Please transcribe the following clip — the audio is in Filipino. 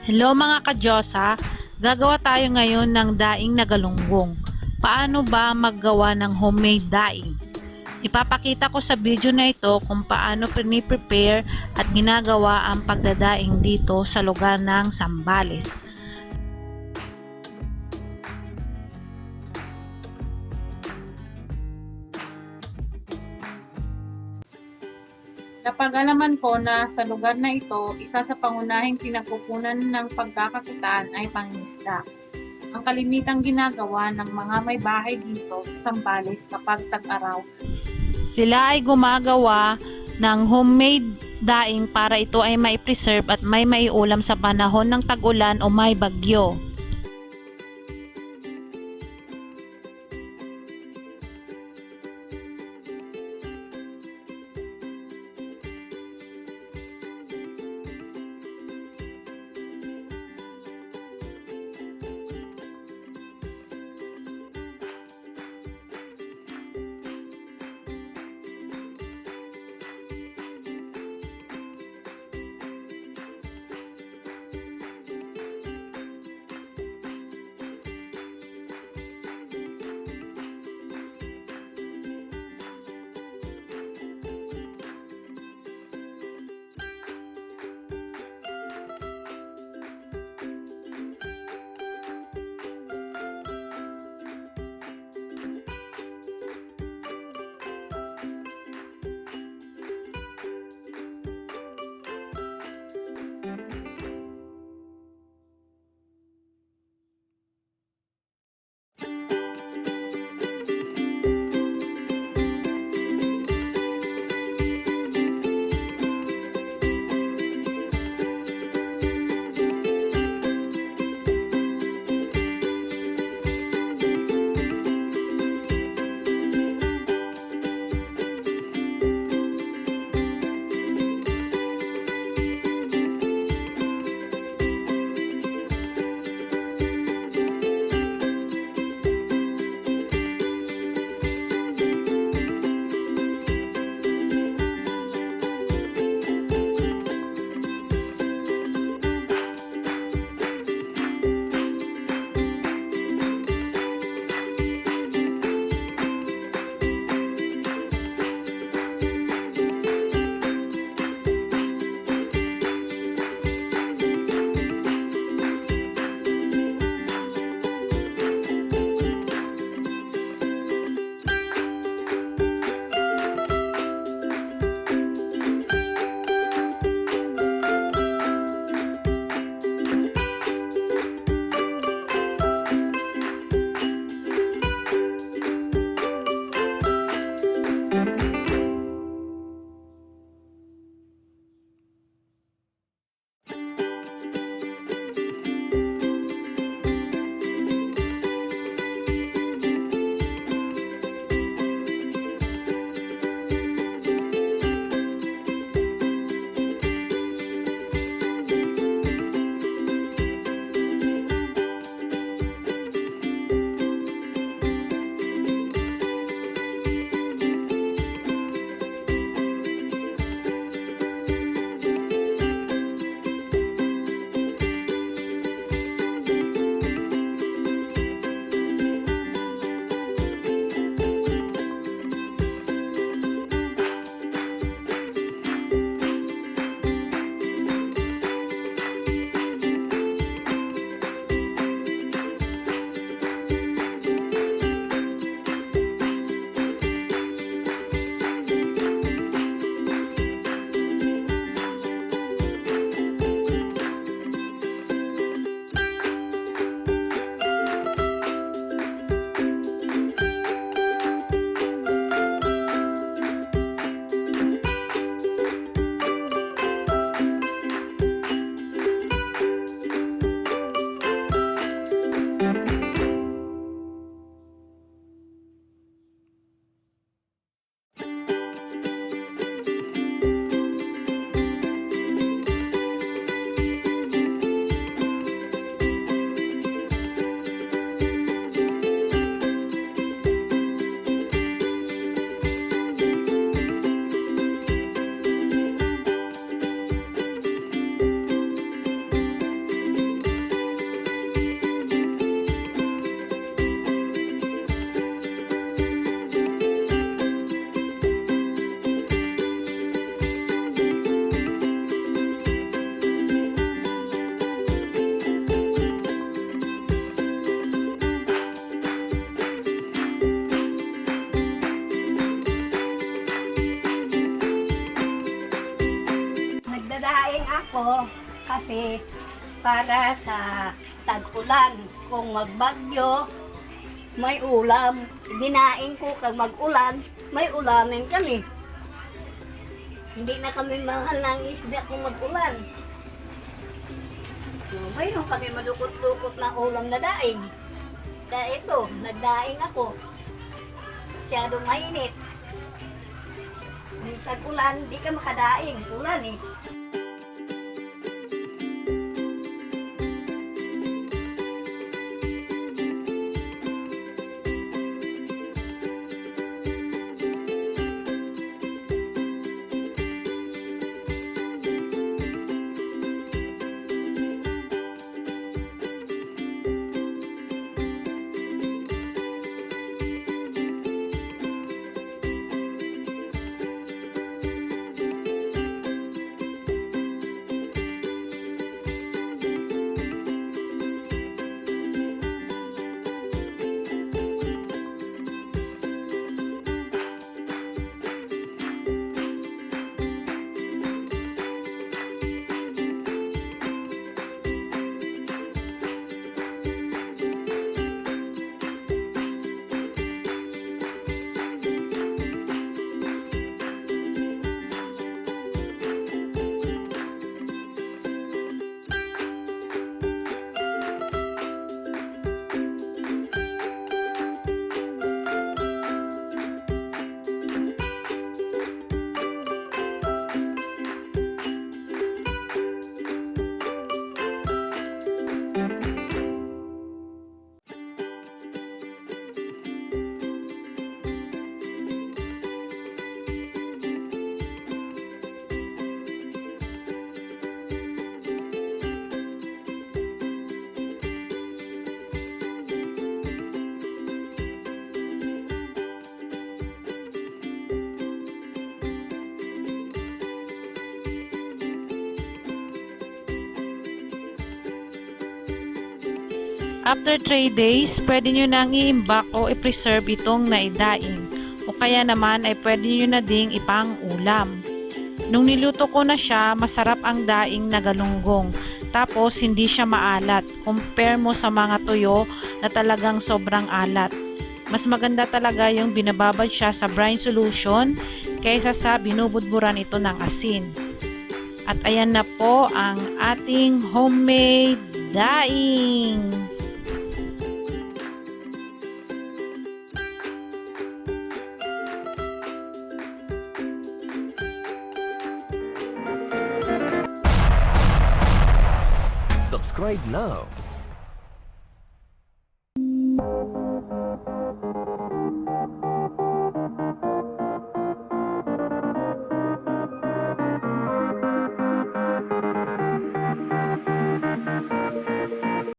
Hello mga kadyosa, gagawa tayo ngayon ng daing na galunggong. Paano ba maggawa ng homemade daing? Ipapakita ko sa video na ito kung paano prepare at ginagawa ang pagdadaing dito sa lugar ng Sambales. Napag-alaman ko na sa lugar na ito, isa sa pangunahing pinagkukunan ng pagkakakitaan ay pangingisda. Ang kalimitang ginagawa ng mga may bahay dito sa Sambales kapag tag-araw. Sila ay gumagawa ng homemade daing para ito ay mai-preserve at may maiulam sa panahon ng tag-ulan o may bagyo. kasi para sa tag-ulan. Kung magbagyo, may ulam. Dinaing ko kag mag-ulan, may ulamin kami. Hindi na kami mahal ng isda kung mag-ulan. Mayroon kami madukot-dukot na ulam na daing. Kaya ito, nagdaing ako. Masyadong mainit. Minsan ulan, di ka makadaing. Ulan eh. After 3 days, pwede nyo nang i-imbak o i-preserve itong naidaing. O kaya naman ay pwede nyo na ding ipang ulam. Nung niluto ko na siya, masarap ang daing na galunggong. Tapos hindi siya maalat. Compare mo sa mga tuyo na talagang sobrang alat. Mas maganda talaga yung binababad siya sa brine solution kaysa sa binubudburan ito ng asin. At ayan na po ang ating homemade daing. Subscribe now